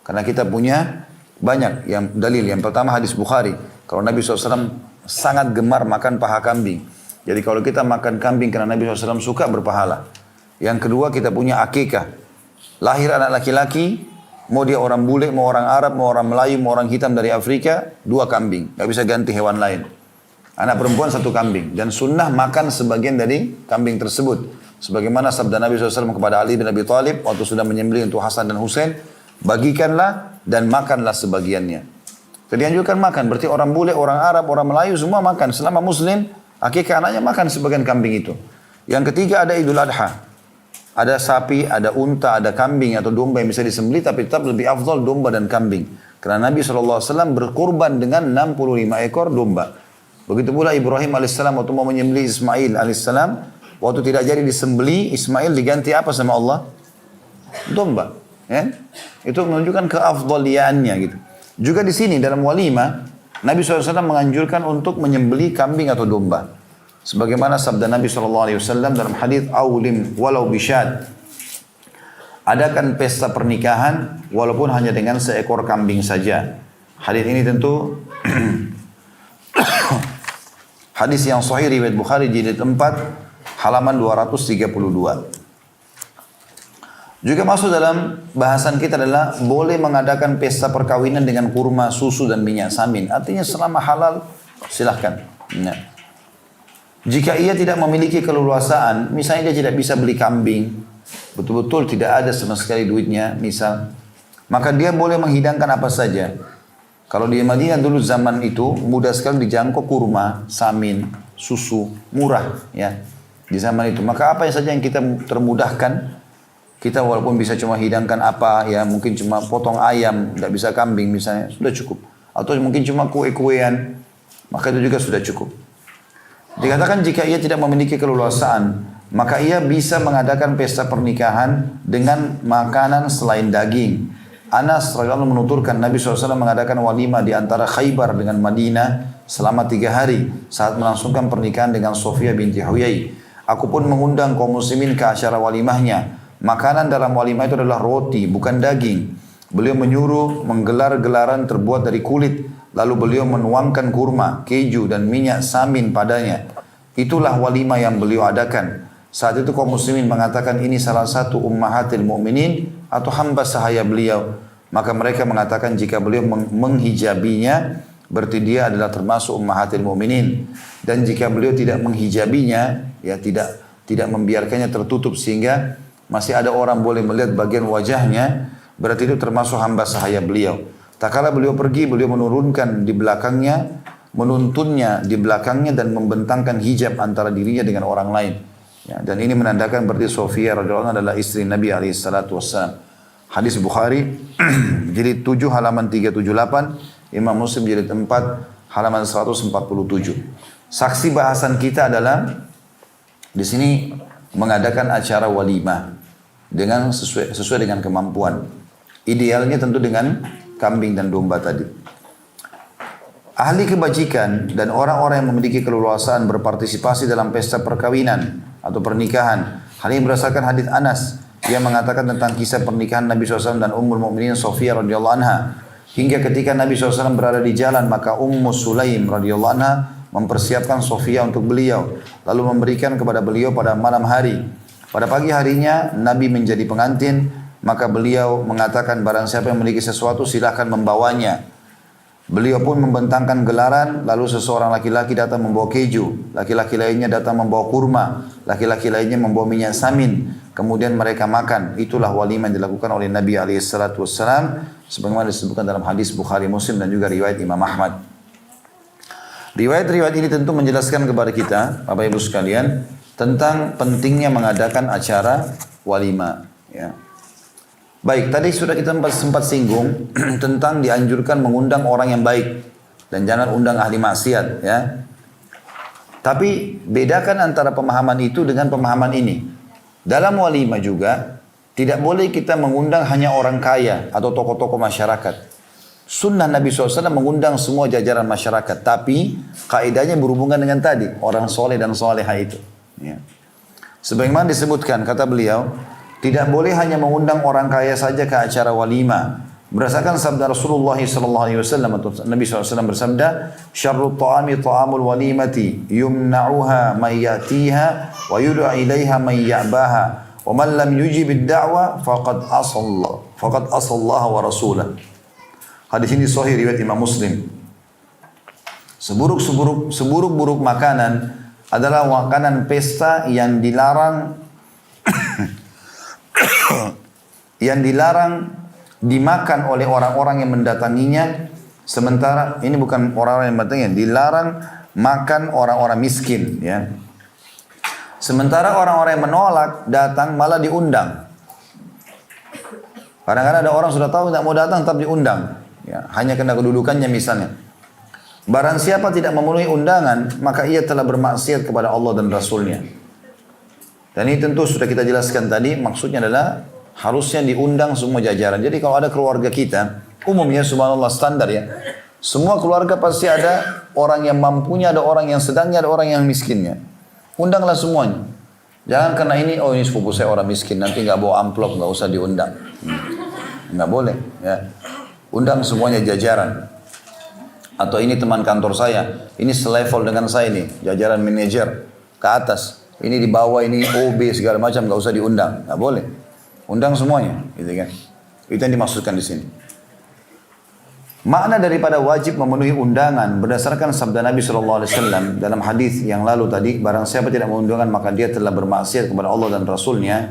Karena kita punya banyak yang dalil. Yang pertama hadis Bukhari. Kalau Nabi SAW sangat gemar makan paha kambing. Jadi kalau kita makan kambing karena Nabi SAW suka berpahala. Yang kedua kita punya akikah. Lahir anak laki-laki. Mau dia orang bule, mau orang Arab, mau orang Melayu, mau orang hitam dari Afrika. 2 kambing. Gak bisa ganti hewan lain. Anak perempuan 1 kambing. Dan sunnah makan sebagian dari kambing tersebut. Sebagaimana sabda Nabi SAW kepada Ali bin Abi Thalib. Waktu sudah menyembelih untuk Hasan dan Husain. Bagikanlah dan makanlah sebagiannya. Jadi anjurkan makan. Berarti orang bule, orang Arab, orang Melayu semua makan. Selama muslim, akikah anaknya makan sebagian kambing itu. Yang ketiga ada Idul Adha. Ada sapi, ada unta, ada kambing atau domba yang bisa disembelih. Tapi tetap lebih afdal domba dan kambing. Karena Nabi SAW berkurban dengan 65 ekor domba. Begitu pula Ibrahim AS waktu mau menyembelih Ismail AS. Waktu tidak jadi disembelih, Ismail diganti apa sama Allah? Domba. Ya? Itu menunjukkan keafdaliannya gitu. Juga di sini dalam walimah Nabi SAW menganjurkan untuk menyembelih kambing atau domba. Sebagaimana sabda Nabi SAW dalam hadis aulim walau bisyad. Adakan pesta pernikahan walaupun hanya dengan seekor kambing saja. Hadis ini tentu hadis yang sahih riwayat Bukhari jilid 4 halaman 232. Juga masuk dalam bahasan kita adalah boleh mengadakan pesta perkawinan dengan kurma, susu dan minyak samin. Artinya selama halal silahkan. Nah. Jika ia tidak memiliki keleluasaan, misalnya dia tidak bisa beli kambing, betul-betul tidak ada sama sekali duitnya, misal, maka dia boleh menghidangkan apa saja. Kalau di Madinah dulu zaman itu mudah sekali dijangkau kurma, samin, susu, murah ya di zaman itu. Maka apa saja yang kita termudahkan, kita walaupun bisa cuma hidangkan apa ya, mungkin cuma potong ayam, tidak bisa kambing misalnya, sudah cukup. Atau mungkin cuma kue-kuean, maka itu juga sudah cukup. Dikatakan jika ia tidak memiliki keleluasaan, maka ia bisa mengadakan pesta pernikahan dengan makanan selain daging. Anas radhiyallahu menuturkan Nabi SAW mengadakan walimah di antara Khaybar dengan Madinah selama 3 hari saat melangsungkan pernikahan dengan Sofia binti Huyai. Aku pun mengundang kaum muslimin ke acara walimahnya. Makanan dalam walimah itu adalah roti, bukan daging. Beliau menyuruh menggelar gelaran terbuat dari kulit. Lalu beliau menuangkan kurma, keju dan minyak samin padanya. Itulah walimah yang beliau adakan. Saat itu kaum muslimin mengatakan ini salah satu ummahatil mu'minin atau hamba sahaya beliau. Maka mereka mengatakan jika beliau menghijabinya, berarti dia adalah termasuk ummahatil mu'minin. Dan jika beliau tidak menghijabinya, ya tidak membiarkannya tertutup sehingga masih ada orang boleh melihat bagian wajahnya, berarti itu termasuk hamba sahaya beliau. Tak kala beliau pergi, beliau menurunkan di belakangnya, menuntunnya di belakangnya dan membentangkan hijab antara dirinya dengan orang lain. Ya, dan ini menandakan berarti Sofia radhiyallahu anha adalah istri Nabi alaihissalatu wassalam. Hadis Bukhari jilid 7 halaman 378, Imam Muslim jilid 4 halaman 147. Saksi bahasan kita adalah di sini mengadakan acara walimah dengan sesuai dengan kemampuan. Idealnya tentu dengan kambing dan domba tadi. Ahli kebajikan dan orang-orang yang memiliki keleluasaan berpartisipasi dalam pesta perkawinan atau pernikahan. Hal ini berdasarkan hadis Anas yang mengatakan tentang kisah pernikahan Nabi SAW dan Ummul Mukminin Sofia radhiyallahu anha. Hingga ketika Nabi SAW berada di jalan, maka Ummu Sulaim radhiyallahu anha mempersiapkan Sofia untuk beliau, lalu memberikan kepada beliau pada malam hari. Pada pagi harinya Nabi menjadi pengantin, maka beliau mengatakan barang siapa yang memiliki sesuatu silahkan membawanya. Beliau pun membentangkan gelaran, lalu seseorang laki-laki datang membawa keju, laki-laki lainnya datang membawa kurma, laki-laki lainnya membawa minyak samin. Kemudian mereka makan. Itulah walimah yang dilakukan oleh Nabi SAW, sebagaimana disebutkan dalam hadis Bukhari Muslim dan juga riwayat Imam Ahmad. Riwayat-riwayat ini tentu menjelaskan kepada kita, Bapak Ibu sekalian, tentang pentingnya mengadakan acara walimah. Ya. Baik, tadi sudah kita sempat singgung tentang dianjurkan mengundang orang yang baik dan jangan undang ahli maksiat. Ya. Tapi bedakan antara pemahaman itu dengan pemahaman ini. Dalam walimah juga tidak boleh kita mengundang hanya orang kaya atau tokoh-tokoh masyarakat. Sunnah Nabi SAW mengundang semua jajaran masyarakat. Tapi kaidahnya berhubungan dengan tadi. Orang soleh dan soleha itu. Ya. Sebagaimana disebutkan, kata beliau, tidak boleh hanya mengundang orang kaya saja ke acara walimah. Berdasarkan sabda Rasulullah SAW, Nabi SAW bersabda, "Syarrut ta'ami ta'amul walimati, yumna'uha man ya'tiha, wa yud'a ilaiha man ya'baha, wa man lam yujib ad-da'wa, faqad asallaha wa rasulah." Hadis ini sahih riwayat Imam Muslim. Seburuk-buruk makanan adalah makanan pesta yang dilarang dimakan oleh orang-orang yang mendatanginya. Sementara ini bukan orang-orang yang mendatanginya, dilarang makan orang-orang miskin. Ya. Sementara orang-orang yang menolak datang malah diundang. Kadang-kadang ada orang sudah tahu tidak mau datang tetap diundang. Ya, hanya karena kedudukannya misalnya. Barang siapa tidak memenuhi undangan, maka ia telah bermaksiat kepada Allah dan Rasulnya. Dan ini tentu sudah kita jelaskan tadi, maksudnya adalah harusnya diundang semua jajaran. Jadi kalau ada keluarga kita, umumnya subhanallah standar ya, semua keluarga pasti ada orang yang mampunya, ada orang yang sedangnya, ada orang yang miskinnya. Undanglah semuanya. Jangan karena ini sepupu saya orang miskin, nanti nggak bawa amplop, nggak usah diundang. Nggak boleh. Ya. Undang semuanya jajaran. Atau ini teman kantor saya, ini selevel dengan saya nih, jajaran manajer ke atas. Ini di bawah, ini OB segala macam, nggak usah diundang. Nggak boleh. Undang semuanya, gitu kan. Itu yang dimaksudkan di sini. Makna daripada wajib memenuhi undangan berdasarkan sabda Nabi SAW dalam hadis yang lalu tadi, barang siapa tidak mengundangkan maka dia telah bermaksiat kepada Allah dan Rasulnya.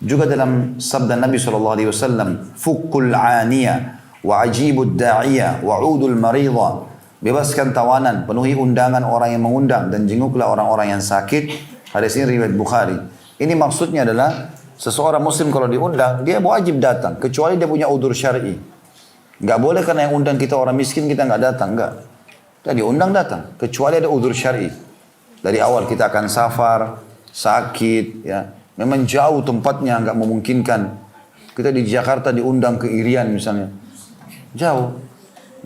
Juga dalam sabda Nabi SAW, fukul aniyah wa ajibud da'iyah wa udul maridha, bebaskan tawanan, penuhi undangan orang yang mengundang dan jenguklah orang-orang yang sakit. Hadis ini riwayat Bukhari. Ini maksudnya adalah seseorang muslim kalau diundang dia wajib datang kecuali dia punya udzur syar'i. Nggak boleh karena yang undang kita orang miskin kita nggak datang, nggak. Kita diundang datang, kecuali ada udzur syar'i. Dari awal kita akan safar, sakit, ya, memang jauh tempatnya nggak memungkinkan. Kita di Jakarta diundang ke Irian misalnya, jauh,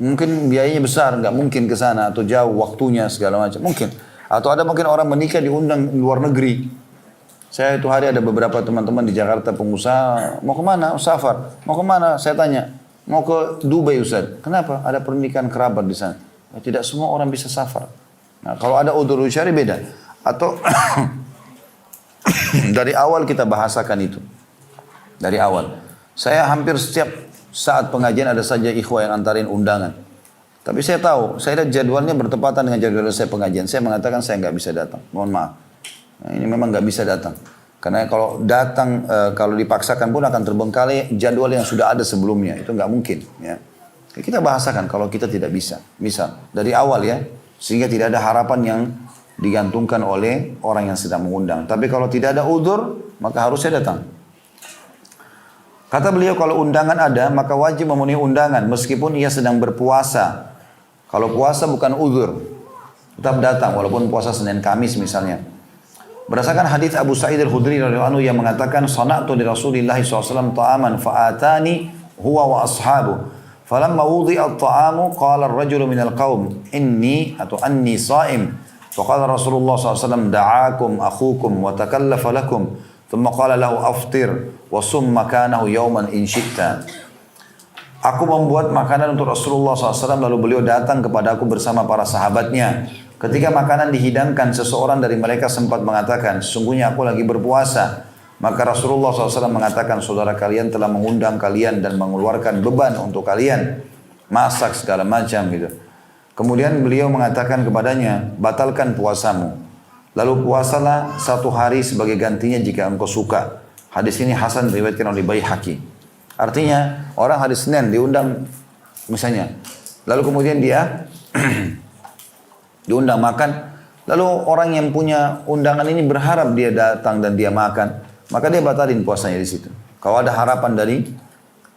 mungkin biayanya besar, nggak mungkin ke sana atau jauh waktunya segala macam, mungkin. Atau ada mungkin orang menikah diundang luar negeri. Saya itu hari ada beberapa teman-teman di Jakarta pengusaha, mau kemana? Safar, mau kemana? Saya tanya. Mau ke Dubai Ustaz. Kenapa? Ada pernikahan kerabat di sana. Tidak semua orang bisa safar. Nah, kalau ada udzur syar'i beda. Atau dari awal kita bahasakan itu. Dari awal. Saya hampir setiap saat pengajian ada saja ikhwah yang antarin undangan. Tapi saya tahu, saya lihat jadwalnya bertepatan dengan jadwal saya pengajian. Saya mengatakan saya nggak bisa datang. Mohon maaf. Nah, ini memang nggak bisa datang. Karena kalau datang, kalau dipaksakan pun akan terbengkalai jadwal yang sudah ada sebelumnya. Itu nggak mungkin. Ya. Kita bahasakan kalau kita tidak bisa. Misal, dari awal ya. Sehingga tidak ada harapan yang digantungkan oleh orang yang sedang mengundang. Tapi kalau tidak ada udzur, maka harusnya datang. Kata beliau, kalau undangan ada, maka wajib memenuhi undangan. Meskipun ia sedang berpuasa. Kalau puasa bukan udzur. Tetap datang, walaupun puasa Senin Kamis misalnya. Berdasarkan hadis Abu Sa'id Al-Khudri radhiyallahu anhu yang mengatakan sana'tu li Rasulillah SAW ta'aman fa'atani huwa wa ashabu falamma wudi'a at-ta'amu qala ar-rajulu minal qaum inni atau anni sha'im faqala Rasulullah SAW da'akum akhukum wa takallafa lakum thumma qala lahu aftir wa sum makanahu yawman in syi'ta. Aku membuat makanan untuk Rasulullah SAW lalu beliau datang kepada aku bersama para sahabatnya. Ketika makanan dihidangkan, seseorang dari mereka sempat mengatakan, sesungguhnya aku lagi berpuasa. Maka Rasulullah SAW mengatakan, saudara kalian telah mengundang kalian dan mengeluarkan beban untuk kalian. Masak segala macam gitu. Kemudian beliau mengatakan kepadanya, batalkan puasamu. Lalu puasalah 1 hari sebagai gantinya jika engkau suka. Hadis ini Hasan diriwayatkan oleh Baihaqi. Artinya, orang hari Senin diundang misalnya. Lalu kemudian dia diundang makan, lalu orang yang punya undangan ini berharap dia datang dan dia makan, maka dia batalin puasanya di situ. Kalau ada harapan dari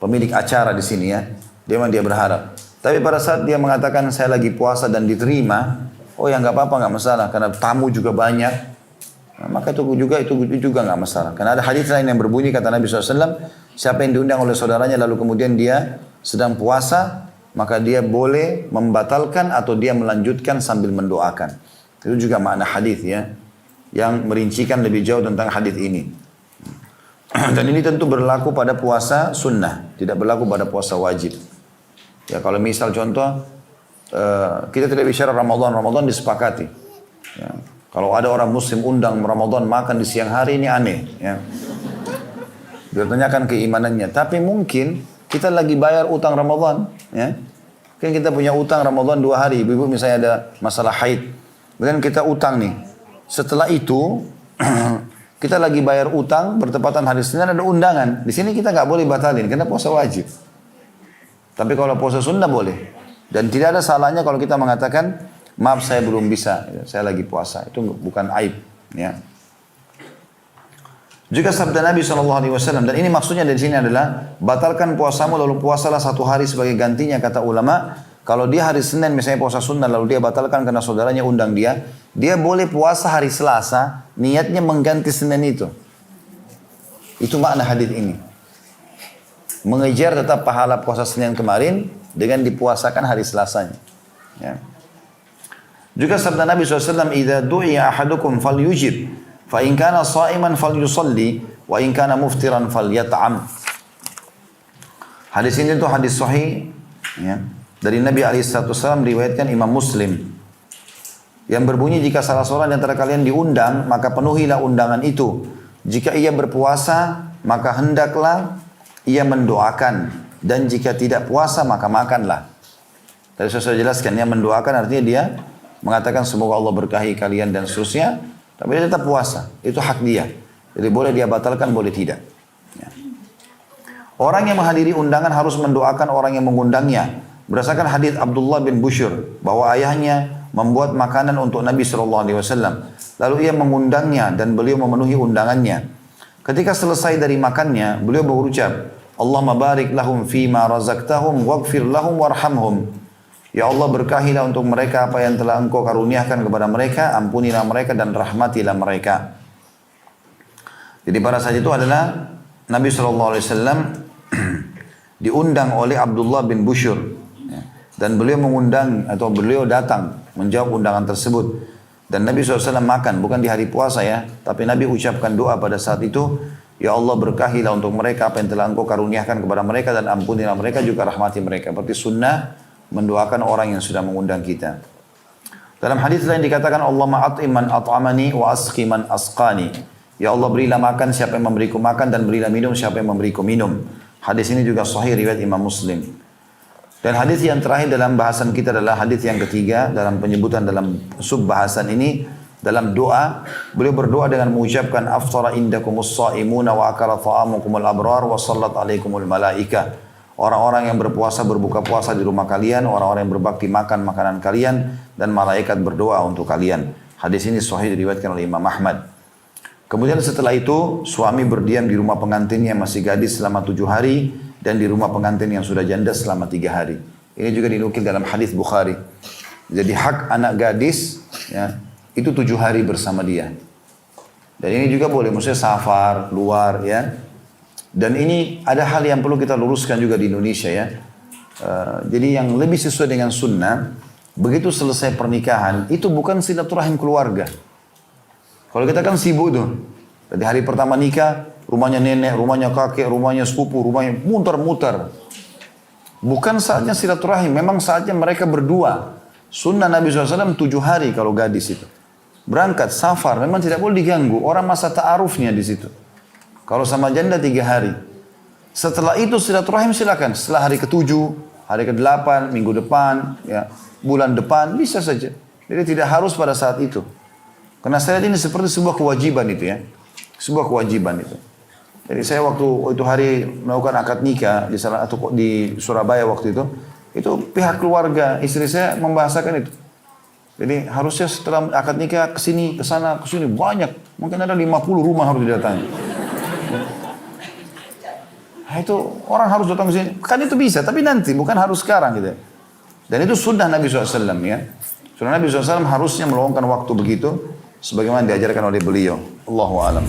pemilik acara di sini ya, dia berharap. Tapi pada saat dia mengatakan saya lagi puasa dan diterima, oh ya nggak apa-apa, nggak masalah, karena tamu juga banyak, nah, maka itu juga nggak masalah. Karena ada hadis lain yang berbunyi kata Nabi SAW, siapa yang diundang oleh saudaranya lalu kemudian dia sedang puasa, maka dia boleh membatalkan atau dia melanjutkan sambil mendoakan. Itu juga makna hadis ya, yang merincikan lebih jauh tentang hadis ini. Dan ini tentu berlaku pada puasa sunnah, tidak berlaku pada puasa wajib. Ya kalau misal contoh, kita tidak bicara Ramadan disepakati. Ya, kalau ada orang muslim undang Ramadan makan di siang hari ini aneh. Ya. Bertanyakan keimanannya. Tapi mungkin kita lagi bayar utang Ramadan, ya. Kan kita punya utang Ramadan 2 hari. Ibu-ibu misalnya ada masalah haid. Kemudian kita utang nih. Setelah itu, kita lagi bayar utang, bertepatan hari Senin ada undangan. Di sini kita nggak boleh batalin, karena puasa wajib. Tapi kalau puasa sunnah boleh. Dan tidak ada salahnya kalau kita mengatakan, maaf saya belum bisa, saya lagi puasa. Itu bukan aib. Ya. Juga sabda Nabi SAW, dan ini maksudnya dari sini adalah, batalkan puasamu lalu puasalah 1 hari sebagai gantinya, kata ulama. Kalau dia hari Senin misalnya puasa sunnah lalu dia batalkan karena saudaranya undang dia boleh puasa hari Selasa, niatnya mengganti Senin itu. Itu makna hadis ini. Mengejar tetap pahala puasa Senin kemarin dengan dipuasakan hari Selasanya. Ya. Juga sabda Nabi SAW, "Idza du'iya ahadukum falyujib, fa in kana sha'iman falyusalli, wa in kana muftiran falyat'am." Hadis ini tuh hadis sahih ya, dari Nabi SAW, riwayatkan Imam Muslim, yang berbunyi, jika salah seorang di antara kalian diundang, maka penuhilah undangan itu. Jika ia berpuasa, maka hendaklah ia mendoakan, dan jika tidak puasa, maka makanlah. Tadi saya jelaskan, yang mendoakan artinya dia mengatakan semoga Allah berkahi kalian dan seterusnya, tapi dia tetap puasa. Itu hak dia. Jadi boleh dia batalkan, boleh tidak. Ya. Orang yang menghadiri undangan harus mendoakan orang yang mengundangnya. Berdasarkan hadis Abdullah bin Bushyr, bahwa ayahnya membuat makanan untuk Nabi SAW. Lalu ia mengundangnya dan beliau memenuhi undangannya. Ketika selesai dari makannya, beliau berucap, "Allahumma barik lahum fima razaqtahum waghfir lahum warhamhum." Ya Allah, berkahilah untuk mereka apa yang telah Engkau karuniakan kepada mereka, ampunilah mereka dan rahmatilah mereka. Jadi pada saat itu adalah Nabi SAW diundang oleh Abdullah bin Bushyr, dan beliau mengundang atau beliau datang menjawab undangan tersebut. Dan Nabi SAW makan, bukan di hari puasa ya, tapi Nabi ucapkan doa pada saat itu, "Ya Allah, berkahilah untuk mereka apa yang telah Engkau karuniakan kepada mereka, dan ampunilah mereka juga rahmati mereka." Berarti sunnah mendoakan orang yang sudah mengundang kita. Dalam hadis lain dikatakan, "Allahumma at'im man at'amani wa asqi man asqani." Ya Allah, berilah makan siapa yang memberiku makan, dan berilah minum siapa yang memberiku minum. Hadis ini juga sahih riwayat Imam Muslim. Dan hadis yang terakhir dalam bahasan kita adalah hadis yang ketiga dalam penyebutan dalam sub bahasan ini, dalam doa. Beliau berdoa dengan mengucapkan, "Aftara indakumus sha'imuna wa akala ta'amukumul abrar wa sallat alaikumul malaika." Orang-orang yang berpuasa berbuka puasa di rumah kalian, orang-orang yang berbakti makan makanan kalian, dan malaikat berdoa untuk kalian. Hadis ini sahih diriwayatkan oleh Imam Ahmad. Kemudian setelah itu suami berdiam di rumah pengantinnya yang masih gadis selama 7 hari, dan di rumah pengantin yang sudah janda selama 3 hari. Ini juga dinukil dalam hadis Bukhari. Jadi hak anak gadis ya, itu 7 hari bersama dia. Dan ini juga boleh, maksudnya safar, luar ya. Dan ini ada hal yang perlu kita luruskan juga di Indonesia ya. Jadi yang lebih sesuai dengan sunnah, begitu selesai pernikahan, itu bukan silaturahim keluarga. Kalau kita kan sibuk tuh. Dari hari pertama nikah, rumahnya nenek, rumahnya kakek, rumahnya sepupu, rumahnya muter-muter. Bukan saatnya silaturahim, memang saatnya mereka berdua. Sunnah Nabi SAW 7 hari kalau gadis itu. Berangkat, safar, memang tidak boleh diganggu. Orang masa ta'arufnya di situ. Kalau sama janda 3 hari. Setelah itu silaturahim silakan. Setelah hari ke-7, hari ke-8, minggu depan, ya, bulan depan, bisa saja. Jadi tidak harus pada saat itu. Karena saya lihat ini seperti sebuah kewajiban itu ya. Sebuah kewajiban itu. Jadi saya waktu itu hari melakukan akad nikah di salah satu di Surabaya waktu itu pihak keluarga istri saya membahasakan itu. Jadi harusnya setelah akad nikah kesini, kesana, kesini banyak. Mungkin ada 50 rumah harus didatangi. Nah, itu orang harus datang ke sini. Kan itu bisa, tapi nanti bukan harus sekarang gitu. Dan itu sunnah Nabi SAW ya. Sunnah Nabi SAW harusnya meluangkan waktu begitu, sebagaimana diajarkan oleh beliau. Allahu a'lam.